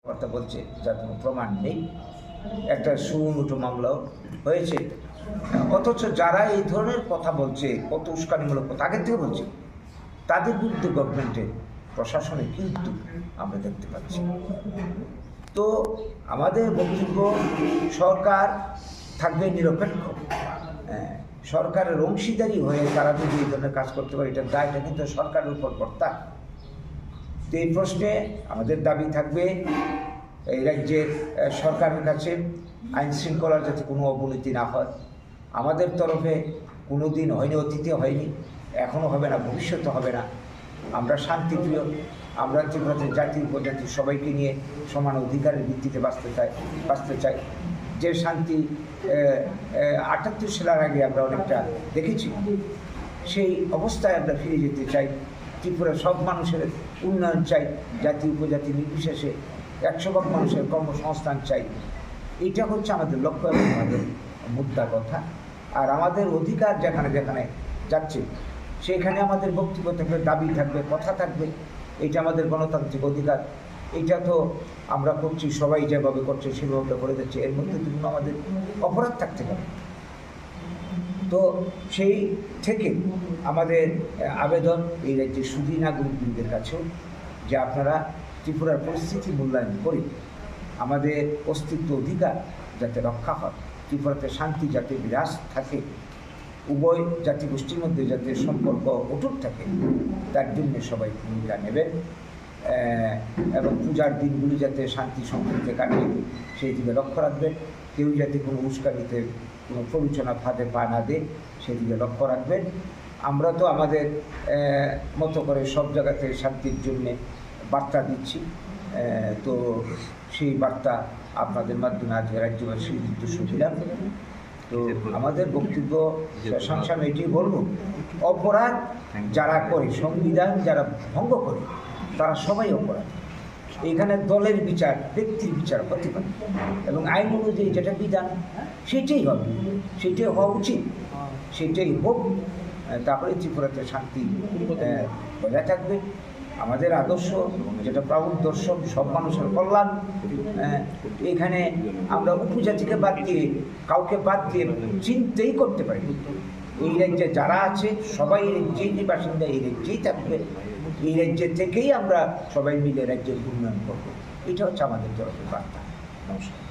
কথা বলছে যার কোনো প্রমাণ নেই। একটা সুমোটো মামলাও হয়েছে, অথচ যারা এই ধরনের কথা বলছে, কত উস্কানিমূলক কথা আগের থেকে বলছে, তাদের বিরুদ্ধে গভর্নমেন্টের প্রশাসনের কি উদ্যোগ আমরা দেখতে পাচ্ছি। তো আমাদের বক্তব্য, সরকার থাকবে নিরপেক্ষ, সরকারের অংশীদারি হয়ে তারা যদি এই ধরনের কাজ করতে পারে, এটার দায়টা কিন্তু সরকারের উপর কর্তা। তো এই প্রশ্নে আমাদের দাবি থাকবে এই রাজ্যের সরকারের কাছে আইন শৃঙ্খলার যাতে কোনো অবনতি না হয়। আমাদের তরফে কোনো দিন হয়নি, অতীতে হয়নি, এখনও হবে না, ভবিষ্যতে হবে না। আমরা শান্তিপ্রিয়, আমরা ত্রিপুরাতে জাতি উপজাতি সবাইকে নিয়ে সমান অধিকারের ভিত্তিতে বাঁচতে চাই। যে শান্তি ৭৮ সালের আগে আমরা অনেকটা দেখেছি, সেই অবস্থায় আমরা ফিরে যেতে চাই। ত্রিপুরার সব মানুষের উন্নয়ন চাই, জাতি উপজাতি নির্বিশেষে ১০০ ভাগ মানুষের কর্মসংস্থান চাই। এইটা হচ্ছে আমাদের লক্ষ্য এবং আমাদের মুদ্রা কথা। আর আমাদের অধিকার যেখানে যেখানে যাচ্ছে সেখানে আমাদের বক্তব্য থাকবে, দাবি থাকবে, কথা থাকবে। এটা আমাদের গণতান্ত্রিক অধিকার। এইটা তো আমরা করছি, সবাই যেভাবে করছে সেভাবে করে যাচ্ছে, এর মধ্যে তো কোনো আমাদের অপরাধ থাকতে পারে। তো সেই থেকে আমাদের আবেদন এই রাজ্যের সুধী নাগরিকদের কাছেও যে আপনারা ত্রিপুরার পরিস্থিতি মূল্যায়ন করে আমাদের অস্তিত্ব অধিকার যাতে রক্ষা হয়, ত্রিপুরাতে শান্তি যাতে বিরাজ থাকে, উভয় জাতিগোষ্ঠীর মধ্যে যাতে সম্পর্ক অটুট থাকে, তার জন্য সবাই ভূমিকা নেবেন। এবং পূজার দিনগুলি যাতে শান্তি সম্পর্কে কাটে সেই দিকে লক্ষ্য রাখবেন। কেউ যাতে কোনো উস্কানিতে কোনো প্ররোচনা ফাঁদে পা না দেয় সেই দিকে লক্ষ্য রাখবেন। আমরা তো আমাদের মতো করে সব জায়গাতে শান্তির জন্যে বার্তা দিচ্ছি। তো সেই বার্তা আপনাদের মাধ্যমে আজকে রাজ্যবাসীর উদ্দেশ্য দিলাম। তো আমাদের বক্তব্য শেষাংশে আমি এটি বলব, অপরাধ যারা করে, সংবিধান যারা ভঙ্গ করে, তারা সবাই অপরাধ। এখানে দলের বিচার, ব্যক্তির বিচার হতে পারে এবং আইন অনুযায়ী যেটা বিধান সেটাই হবে, সেটাই হওয়া উচিত, সেটাই হোক। তারপরে ত্রিপুরাতে শান্তি বজায় থাকবে। আমাদের আদর্শ যেটা প্রাউড দর্শক, সব মানুষের কল্যাণ। এখানে আমরা উপজাতিকে বাদ দিয়ে, কাউকে বাদ দিয়ে চিন্তাই করতে পারি। এই রাজ্যে যারা আছে সবাই এই রাজ্যেই বাসিন্দা, এই রাজ্যেই থাকবে। এই রাজ্যের থেকেই আমরা সবাই মিলে রাজ্যের উন্নয়ন করবো। এটা হচ্ছে আমাদের তরফের বার্তা। নমস্কার।